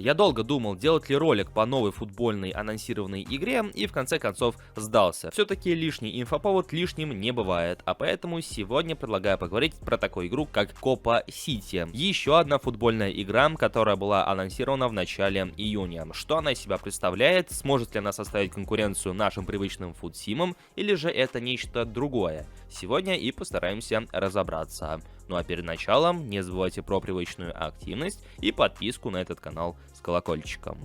Я долго думал, делать ли ролик по новой футбольной анонсированной игре, и в конце концов сдался. Все-таки лишний инфоповод лишним не бывает, а поэтому сегодня предлагаю поговорить про такую игру, как Copa City. Еще одна футбольная игра, которая была анонсирована в начале июня. Что она из себя представляет, сможет ли она составить конкуренцию нашим привычным футсимам, или же это нечто другое? Сегодня и постараемся разобраться. Ну а перед началом не забывайте про привычную активность и подписку на этот канал с колокольчиком.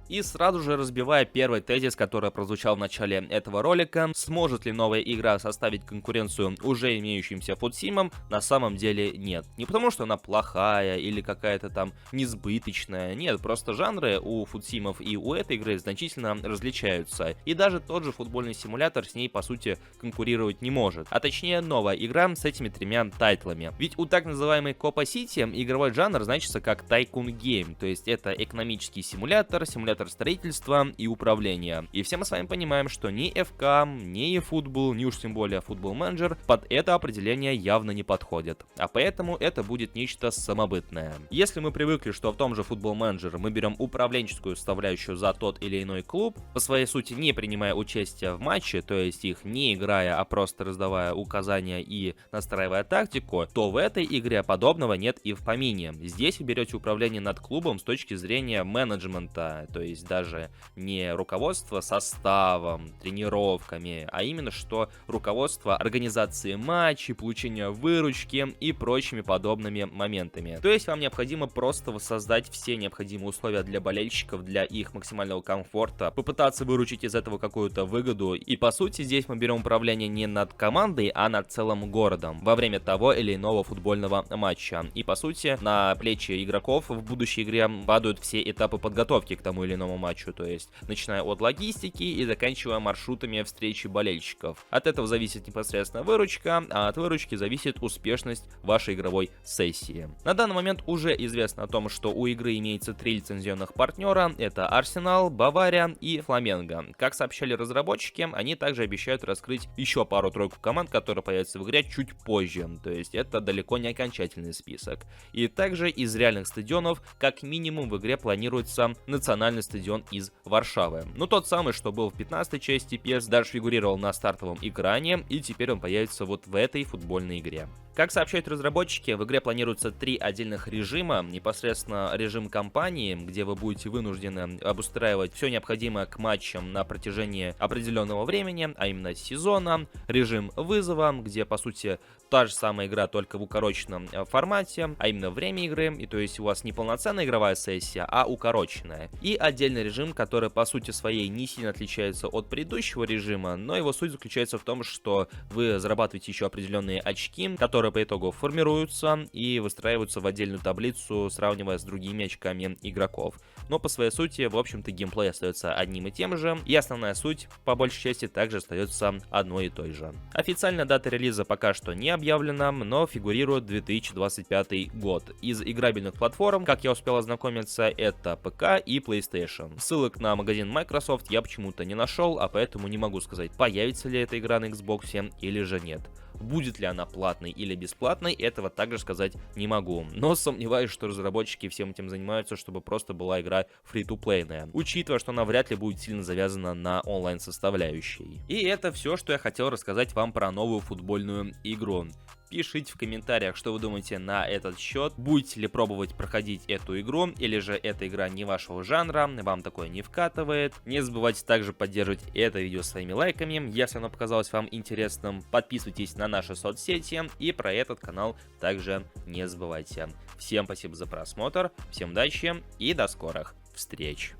И сразу же разбивая первый тезис, который прозвучал в начале этого ролика, сможет ли новая игра составить конкуренцию уже имеющимся футсимам, на самом деле нет. Не потому что она плохая или какая-то там несбыточная, нет, просто жанры у футсимов и у этой игры значительно различаются. И даже тот же футбольный симулятор с ней по сути конкурировать не может. А точнее новая игра с этими тремя тайтлами. Ведь у так называемой Copa City игровой жанр значится как Tycoon Game, то есть это экономический симулятор, симулятор строительства и управления. И все мы с вами понимаем, что ни FK, ни eFootball, ни уж тем более Football Manager под это определение явно не подходят. А поэтому это будет нечто самобытное. Если мы привыкли, что в том же Football Manager мы берем управленческую составляющую за тот или иной клуб, по своей сути не принимая участие в матче, то есть их не играя, а просто раздавая указания и настраивая тактику, то в этой игре подобного нет и в помине. Здесь вы берете управление над клубом с точки зрения менеджмента, то есть даже не руководство составом, тренировками, а именно что руководство организацией матчей, получения выручки и прочими подобными моментами. То есть вам необходимо просто воссоздать все необходимые условия для болельщиков, для их максимального комфорта, попытаться выручить из этого какую-то выгоду. И по сути здесь мы берем управление не над командой, а над целым городом во время того или иного футбольного матча. И по сути на плечи игроков в будущей игре падают все этапы подготовки к тому или иному матчу, то есть начиная от логистики и заканчивая маршрутами встречи болельщиков. От этого зависит непосредственно выручка, а от выручки зависит успешность вашей игровой сессии. На данный момент уже известно о том, что у игры имеется 3 лицензионных партнера, это Арсенал, Бавария и Фламенго. Как сообщали разработчики, они также обещают раскрыть еще пару-тройку команд, которые появятся в игре чуть позже, то есть это далеко не окончательный список. И также из реальных стадионов, как минимум в игре планируется национальный стадион из Варшавы. Ну тот самый, что был в 15-й части PS, даже фигурировал на стартовом экране, и теперь он появится вот в этой футбольной игре. Как сообщают разработчики, в игре планируется 3 отдельных режима. Непосредственно режим кампании, где вы будете вынуждены обустраивать все необходимое к матчам на протяжении определенного времени, а именно сезона. Режим вызова, где по сути та же самая игра, только в укороченном формате, а именно время игры, и то есть у вас не полноценная игровая сессия, а укороченная. И отдельный режим, который по сути своей не сильно отличается от предыдущего режима, но его суть заключается в том, что вы зарабатываете еще определенные очки, которые по итогу формируются и выстраиваются в отдельную таблицу, сравнивая с другими очками игроков. Но по своей сути, в общем-то, геймплей остается одним и тем же, и основная суть, по большей части, также остается одной и той же. Официальная дата релиза пока что не объявлена, но фигурирует 2025 год. Из играбельных платформ, как я успел ознакомиться, это ПК и PlayStation. Ссылок на магазин Microsoft я почему-то не нашел, а поэтому не могу сказать, появится ли эта игра на Xbox или же нет. Будет ли она платной или бесплатной, этого также сказать не могу. Но сомневаюсь, что разработчики всем этим занимаются, чтобы просто была игра фри-то-плейная, учитывая, что она вряд ли будет сильно завязана на онлайн составляющей. И это все, что я хотел рассказать вам про новую футбольную игру. Пишите в комментариях, что вы думаете на этот счет. Будете ли пробовать проходить эту игру, или же эта игра не вашего жанра, вам такое не вкатывает. Не забывайте также поддерживать это видео своими лайками, если оно показалось вам интересным. Подписывайтесь на наши соцсети и про этот канал также не забывайте. Всем спасибо за просмотр, всем удачи и до скорых встреч.